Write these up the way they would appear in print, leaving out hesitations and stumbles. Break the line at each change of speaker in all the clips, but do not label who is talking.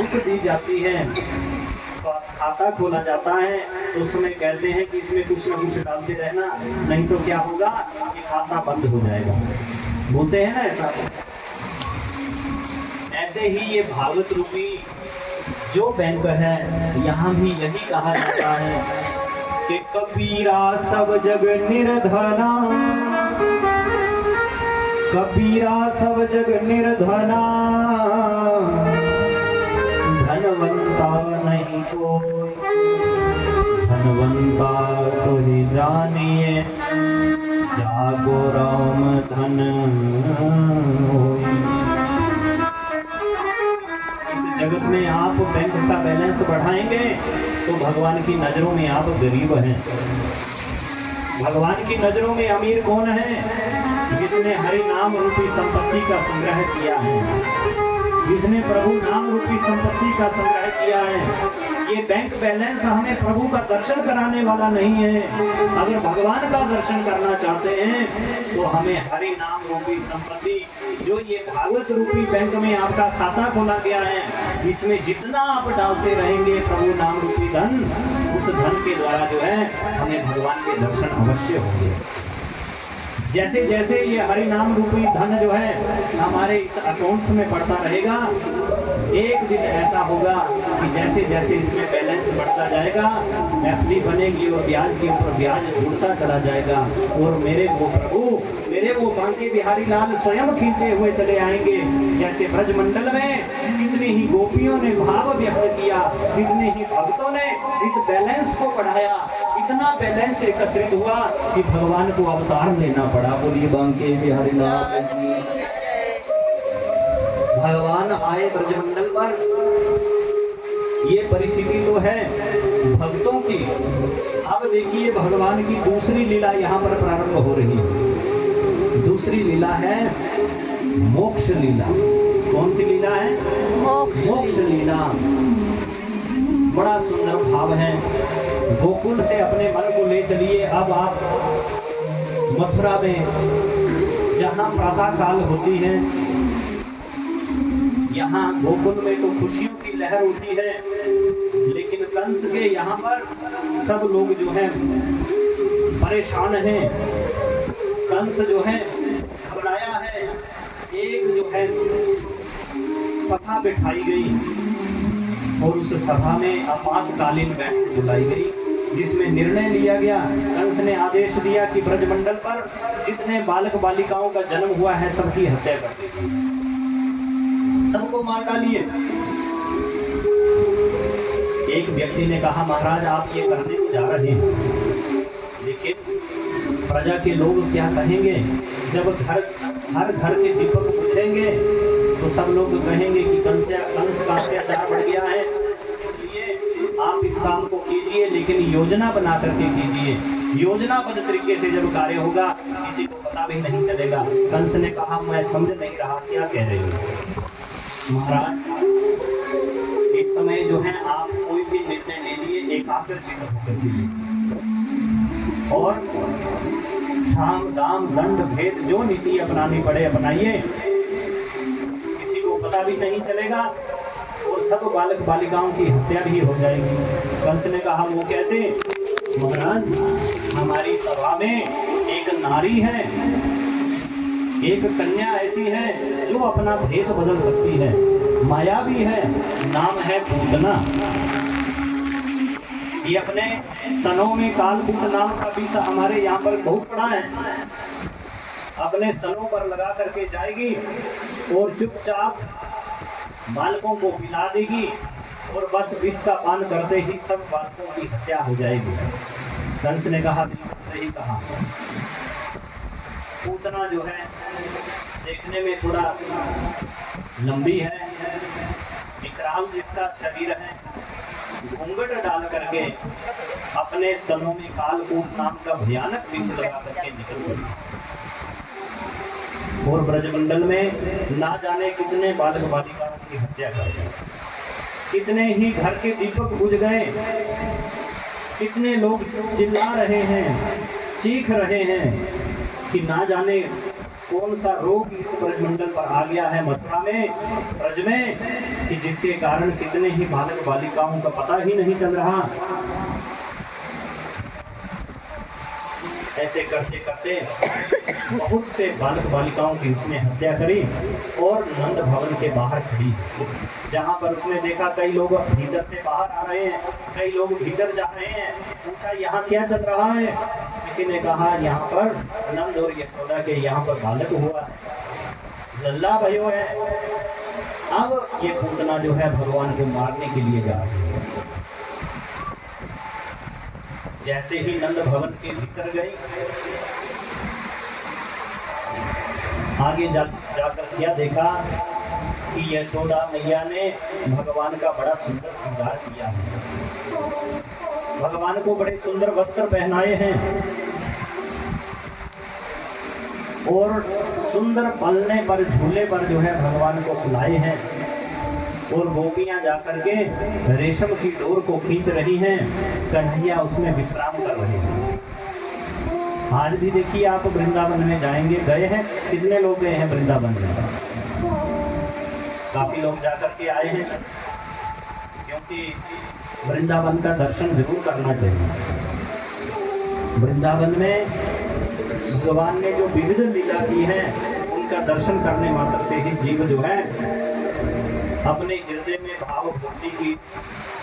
Book दी जाती है, खाता खोला जाता है, तो उसमें कहते हैं कि इसमें कुछ ना कुछ डालते रहना, नहीं तो क्या होगा, ये खाता बंद हो जाएगा। बोलते हैं ना ऐसा। ऐसे ही ये भागवत रूपी जो बैंक है, यहाँ भी यही कहा जाता है कि कबीरा सब जग निर्धना, कबीरा सब जग निर्धना, धनवंता नहीं कोई, धनवंता सोई जानिए, जागो राम धन होई। इस जगत में आप बैंक का बैलेंस बढ़ाएंगे तो भगवान की नजरों में आप गरीब हैं। भगवान की नजरों में अमीर कौन है? जिसने हरि नाम रूपी संपत्ति का संग्रह किया है, जिसने प्रभु नाम रूपी संपत्ति का संग्रह किया है। ये बैंक बैलेंस हमें प्रभु का दर्शन कराने वाला नहीं है। अगर भगवान का दर्शन करना चाहते हैं तो हमें हरि नाम रूपी संपत्ति, जो ये भागवत रूपी बैंक में आपका खाता खोला गया है, इसमें जितना आप डालते रहेंगे प्रभु नाम रूपी धन, उस धन के द्वारा जो है हमें भगवान के दर्शन अवश्य होंगे। जैसे जैसे ये हरि नाम रूपी धन जो है हमारे इस अकाउंट्स में बढ़ता रहेगा, एक दिन ऐसा होगा कि जैसे जैसे इसमें बैलेंस बढ़ता जाएगा, एफडी बनेगी और ब्याज के ऊपर ब्याज जुड़ता चला जाएगा, और मेरे वो प्रभु, मेरे वो बांके बिहारी लाल स्वयं खींचे हुए चले आएंगे। जैसे ब्रजमंडल में कितनी ही गोपियों ने भाव व्यक्त किया, कितने ही भक्तों ने इस बैलेंस को बढ़ाया, इतना बैलेंस एकत्रित हुआ कि भगवान को अवतार लेना पड़ा। बोलिए बांके बिहारी लाल की। भगवान आए ब्रजमंडल पर। ये परिस्थिति तो है भक्तों की। अब देखिए भगवान की दूसरी लीला यहाँ पर प्रारंभ हो रही है। दूसरी लीला है मोक्ष लीला। कौन सी लीला है? मोक्ष लीला। बड़ा सुंदर भाव है। गोकुल से अपने मन को ले चलिए। अब आप मथुरा में जहाँ प्रातः काल होती है, यहाँ गोकुल में तो खुशियों की लहर उठी है, लेकिन कंस के यहाँ पर सब लोग जो हैं परेशान हैं। कंस जो है घबराया है। एक जो है सभा बिठाई गई और उस सभा में आपातकालीन बैठक बुलाई गई, जिसमें निर्णय लिया गया। कंस ने आदेश दिया कि ब्रजमंडल पर जितने बालक बालिकाओं का जन्म हुआ है सबकी हत्या कर दी, सबको मार डालिए। एक व्यक्ति ने कहा, महाराज आप ये करने को जा रहे हैं, लेकिन प्रजा के लोग क्या कहेंगे? जब हर घर के दीपक बुझेंगे तो सब लोग कहेंगे कि कंस का अत्याचार बढ़ गया है, इसलिए आप इस काम को कीजिए, लेकिन योजना बना करके कीजिए। योजनाबद्ध तरीके से जब कार्य होगा किसी को पता भी नहीं चलेगा। कंस ने कहा, मैं समझ नहीं रहा क्या कह रहे हो। महाराज इस समय जो है आप कोई भी निर्णय लीजिए एकाग्रचित्त होकर कीजिए, और शाम दाम दंड भेद जो नीति अपनानी पड़े अपनाइए, किसी को पता भी नहीं चलेगा और सब बालक बालिकाओं की हत्या भी हो जाएगी। कंस ने कहा, वो कैसे? महाराज हमारी सभा में एक नारी है, एक कन्या ऐसी है जो अपना भेष बदल सकती है, मायावी है, नाम है पूतना। ये अपने स्तनों में कालकूट नाम का विष हमारे यहाँ पर बहुत पड़ा है। अपने स्तनों पर लगा करके जाएगी और चुपचाप बालकों को पिला देगी, और बस विष का पान करते ही सब बालकों की हत्या हो जाएगी। कंस ने कहा, बिल्कुल सही कहा। पूतना जो है देखने में थोड़ा लंबी है, विकराल जिसका शरीर है, घूंघट डाल करके अपने स्तनों में कालकूट नाम का भयानक विष लगा करके निकल गई, और ब्रजमंडल में ना जाने कितने बालक बालिकाओं की हत्या कर दी। कितने ही घर के दीपक बुझ गए, कितने लोग चिल्ला रहे हैं, चीख रहे हैं कि ना जाने कौन सा रोग इस ब्रजमंडल पर आ गया है, मथुरा में, ब्रज में। कि जिसके कारण कितने ही बालक बालिकाओं का पता ही नहीं चल रहा। ऐसे करते करते बहुत से बालक बालिकाओं की उसने हत्या करी और नंद भवन के बाहर खड़ी, जहां पर उसने देखा कई लोग भीतर से बाहर आ रहे हैं, कई लोग भीतर जा रहे हैं। पूछा यहाँ क्या चल रहा है? किसी ने कहा यहाँ पर नंद और यशोदा के यहाँ पर बालक हुआ, लल्ला भयो है। अब ये पूतना जो है भगवान को मारने के लिए जा रही है। जैसे ही नंद भवन के भीतर गई, आगे जाकर क्या देखा कि यशोदा मैया ने भगवान का बड़ा सुंदर श्रृंगार किया है, भगवान को बड़े सुंदर वस्त्र पहनाए हैं और सुंदर पलने पर झूले पर जो है भगवान को सुलाए हैं। और गोपियां जाकर के रेशम की डोर को खींच रही हैं, कन्हैया उसमें विश्राम कर रहे हैं। आज भी देखिए आप वृंदावन में जाएंगे, गए हैं, कितने लोग गए हैं वृंदावन में? काफी लोग जाकर के आए हैं, क्योंकि वृंदावन का दर्शन जरूर करना चाहिए। वृंदावन में भगवान ने जो विविध लीला की है उनका दर्शन करने मात्र से ही जीव जो है अपने हृदय में भाव भक्ति की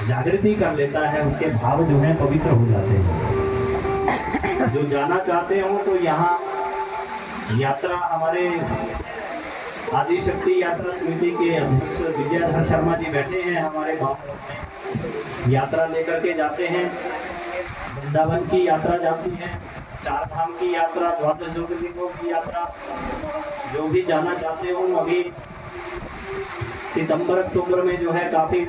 जागृति कर लेता है, उसके भाव जो हैं पवित्र हो जाते हैं। जो जाना चाहते हो तो यहाँ यात्रा, हमारे आदि शक्ति यात्रा समिति के अध्यक्ष विद्याधर शर्मा जी बैठे हैं हमारे गांव में, यात्रा लेकर के जाते हैं। वृंदावन की यात्रा जाती है, चार धाम की यात्रा, द्वादश ज्योतिर्लिंगों की यात्रा। जो भी जाना चाहते हो, अभी सितंबर अक्टूबर में जो है काफ़ी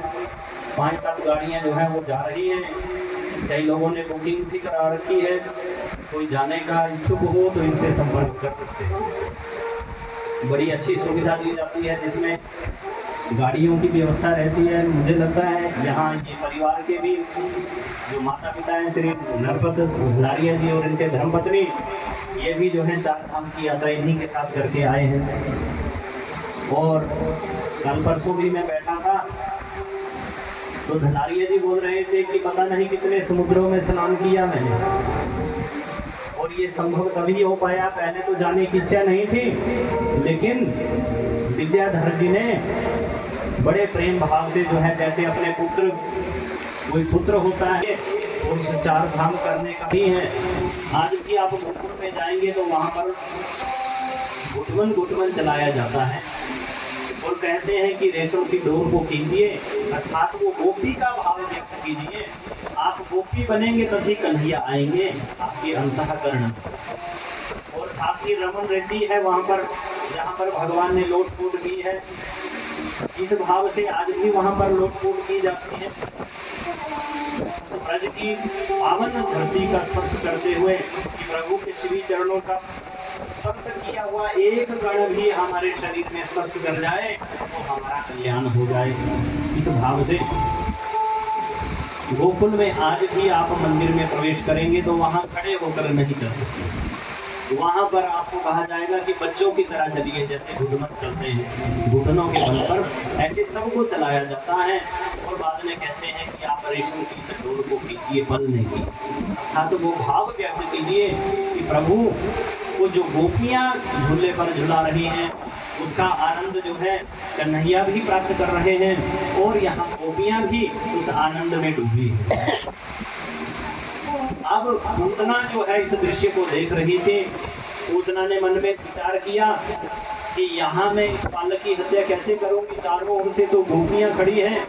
5-7 गाड़ियां जो है वो जा रही हैं। कई लोगों ने बुकिंग भी करा रखी है, कोई जाने का इच्छुक हो तो इनसे संपर्क कर सकते हैं। बड़ी अच्छी सुविधा दी जाती है जिसमें गाड़ियों की व्यवस्था रहती है। मुझे लगता है यहाँ ये परिवार के भी जो माता पिता हैं श्री नरपत लारिया जी और इनके धर्मपत्नी, ये भी जो है चार धाम की यात्रा इन्हीं के साथ करके आए हैं। और कल परसों भी मैं बैठा था तो धलारिया जी बोल रहे थे कि पता नहीं कितने समुद्रों में स्नान किया मैंने, और ये संभव तभी हो पाया, पहले तो जाने की इच्छा नहीं थी, लेकिन विद्याधर जी ने बड़े प्रेम भाव से जो है, जैसे अपने पुत्र, कोई पुत्र होता है उस चार धाम करने का भी है। आज भी आप गोकुल में जाएंगे तो वहाँ पर गुटमन गुटमन चलाया जाता है और कहते हैं कि रेशम की डोर को कीजिए, अर्थात वो गोपी का भाव व्यक्त कीजिए। आप गोपी बनेंगे तभी कन्हैया आएंगे आपके अंतःकरण। और साथ ही रमन रहती है वहाँ पर जहाँ पर भगवान ने लोट पोट की है, इस भाव से आज भी वहाँ पर लोट पोट की जाती है। उस ब्रज की पावन धरती का स्पर्श करते हुए कि प्रभु के श्री चरणों का स्पर्श किया हुआ एक कण भी हमारे शरीर में स्पर्श कर जाए तो हमारा कल्याण हो जाए। इस भाव से गोकुल में आज भी आप मंदिर में प्रवेश करेंगे तो वहां खड़े होकर नहीं चल सकते। वहां पर आपको कहा जाएगा कि बच्चों की तरह चलिए, जैसे घुटमन चलते हैं, घुटनों के बल पर ऐसे सबको चलाया जाता है। और बाद में कहते हैं कि आप रेशम की इस डोर को खींचिए पलने की, अर्थात वो भाव व्यक्त कीजिए कि प्रभु वो जो गोपियां झूले पर झुला रही हैं उसका आनंद जो है कन्हैया भी प्राप्त कर रहे हैं और यहाँ गोपियां भी उस आनंद में डूबी हैं। अब पूतना जो है इस दृश्य को देख रही थी। पूतना ने मन में विचार किया कि यहाँ मैं इस बालक की हत्या कैसे करूंगी, चारों ओर से तो गोपियां खड़ी हैं,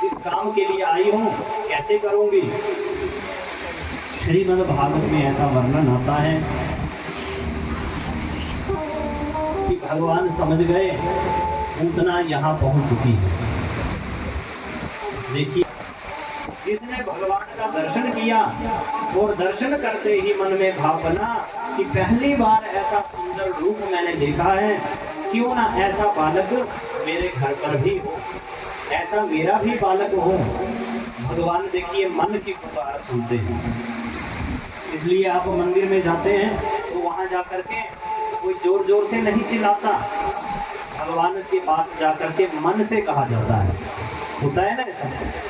जिस काम के लिए आई हूँ कैसे करूंगी। श्रीमद् भागवत में ऐसा वर्णन आता है कि भगवान समझ गए पूतना यहाँ पहुंच चुकी है। देखिए, जिसने भगवान का दर्शन किया और दर्शन करते ही मन में भाव बना कि पहली बार ऐसा सुंदर रूप मैंने देखा है, क्यों ना ऐसा बालक मेरे घर पर भी हो, ऐसा मेरा भी बालक हो। भगवान देखिए मन की पुकार सुनते हैं। इसलिए आप मंदिर में जाते हैं तो वहां जाकर के कोई जोर जोर से नहीं चिल्लाता, भगवान के पास जाकर के मन से कहा जाता है। होता है ना ऐसा?